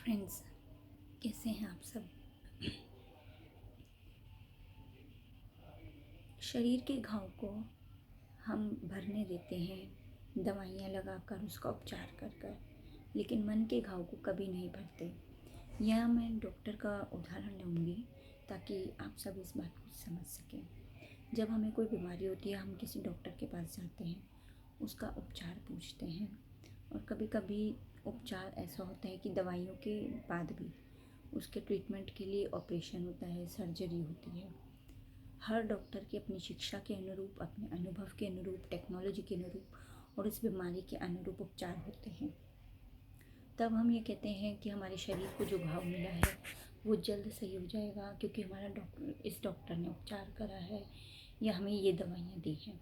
Friends, कैसे हैं आप सब। शरीर के घाव को हम भरने देते हैं दवाइयाँ लगाकर, उसका उपचार कर कर, लेकिन मन के घाव को कभी नहीं भरते। यह मैं डॉक्टर का उदाहरण लूँगी ताकि आप सब इस बात को समझ सकें। जब हमें कोई बीमारी होती है, हम किसी डॉक्टर के पास जाते हैं, उसका उपचार पूछते हैं, और कभी कभी उपचार ऐसा होता है कि दवाइयों के बाद भी उसके ट्रीटमेंट के लिए ऑपरेशन होता है, सर्जरी होती है। हर डॉक्टर की अपनी शिक्षा के अनुरूप, अपने अनुभव के अनुरूप, टेक्नोलॉजी के अनुरूप और इस बीमारी के अनुरूप उपचार होते हैं। तब हम ये कहते हैं कि हमारे शरीर को जो घाव मिला है वो जल्द सही हो जाएगा, क्योंकि हमारा इस डॉक्टर ने उपचार करा है या हमें ये दवाइयाँ दी हैं।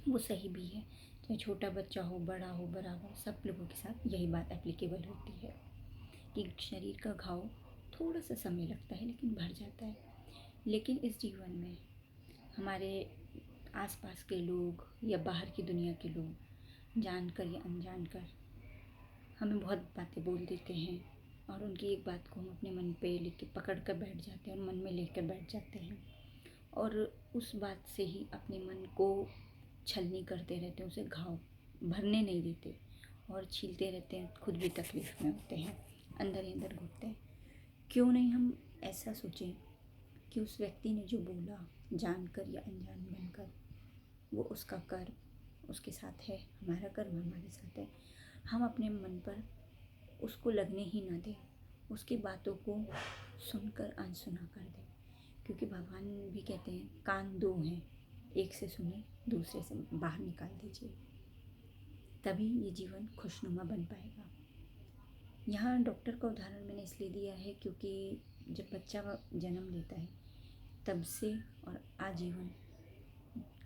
वो सही भी है, चाहे छोटा बच्चा हो, बड़ा हो, बराबर सब लोगों के साथ यही बात एप्लीकेबल होती है कि शरीर का घाव थोड़ा सा समय लगता है लेकिन भर जाता है। लेकिन इस जीवन में हमारे आसपास के लोग या बाहर की दुनिया के लोग जानकर या अनजानकर हमें बहुत बातें बोल देते हैं, और उनकी एक बात को हम अपने मन पे लेके पकड़ कर बैठ जाते हैं और मन में लेकर बैठ जाते हैं, और उस बात से ही अपने मन को छलनी करते रहते हैं, उसे घाव भरने नहीं देते और छीलते रहते हैं। खुद भी तकलीफ़ में होते हैं, अंदर ही अंदर घुटते हैं। क्यों नहीं हम ऐसा सोचें कि उस व्यक्ति ने जो बोला, जानकर या अनजान बनकर, वो उसका कर्म उसके साथ है, हमारा कर्म हमारे साथ है। हम अपने मन पर उसको लगने ही ना दें, उसकी बातों को सुनकर अनसुना कर दें, क्योंकि भगवान भी कहते हैं कान दो हैं, एक से सुने, दूसरे से बाहर निकाल दीजिए, तभी ये जीवन खुशनुमा बन पाएगा। यहाँ डॉक्टर का उदाहरण मैंने इसलिए दिया है क्योंकि जब बच्चा जन्म लेता है तब से और आजीवन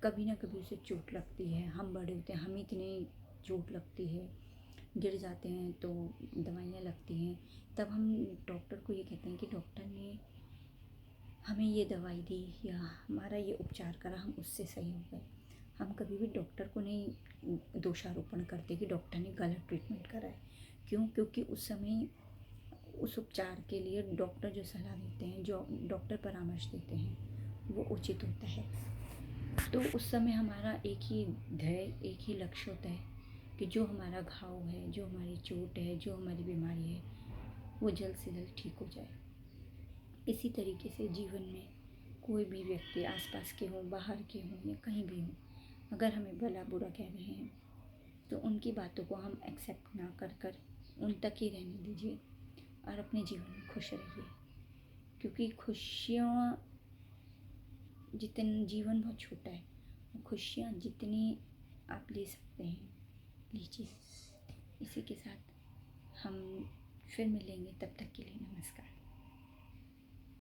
कभी ना कभी उसे चोट लगती है। हम बड़े होते हैं, हमें इतनी चोट लगती है, गिर जाते हैं तो दवाइयाँ लगती हैं। तब हम डॉक्टर को ये कहते हैं कि डॉक्टर ने हमें ये दवाई दी या हमारा ये उपचार करा, हम उससे सही हो गए। हम कभी भी डॉक्टर को नहीं दोषारोपण करते कि डॉक्टर ने गलत ट्रीटमेंट करा है। क्यों? क्योंकि उस समय उस उपचार के लिए डॉक्टर जो सलाह देते हैं, जो डॉक्टर परामर्श देते हैं, वो उचित होता है। तो उस समय हमारा एक ही ध्येय, एक ही लक्ष्य होता है कि जो हमारा घाव है, जो हमारी चोट है, जो हमारी बीमारी है, वो जल्द से जल्द ठीक हो जाए। इसी तरीके से जीवन में कोई भी व्यक्ति आसपास के हों, बाहर के हों या कहीं भी हों, अगर हमें भला बुरा कह रहे हैं तो उनकी बातों को हम एक्सेप्ट ना कर कर उन तक ही रहने दीजिए और अपने जीवन में खुश रहिए। क्योंकि खुशियाँ जीवन बहुत छोटा है, खुशियाँ जितनी आप ले सकते हैं लीजिए। इसी के साथ हम फिर मिलेंगे, तब तक के लिए नमस्कार।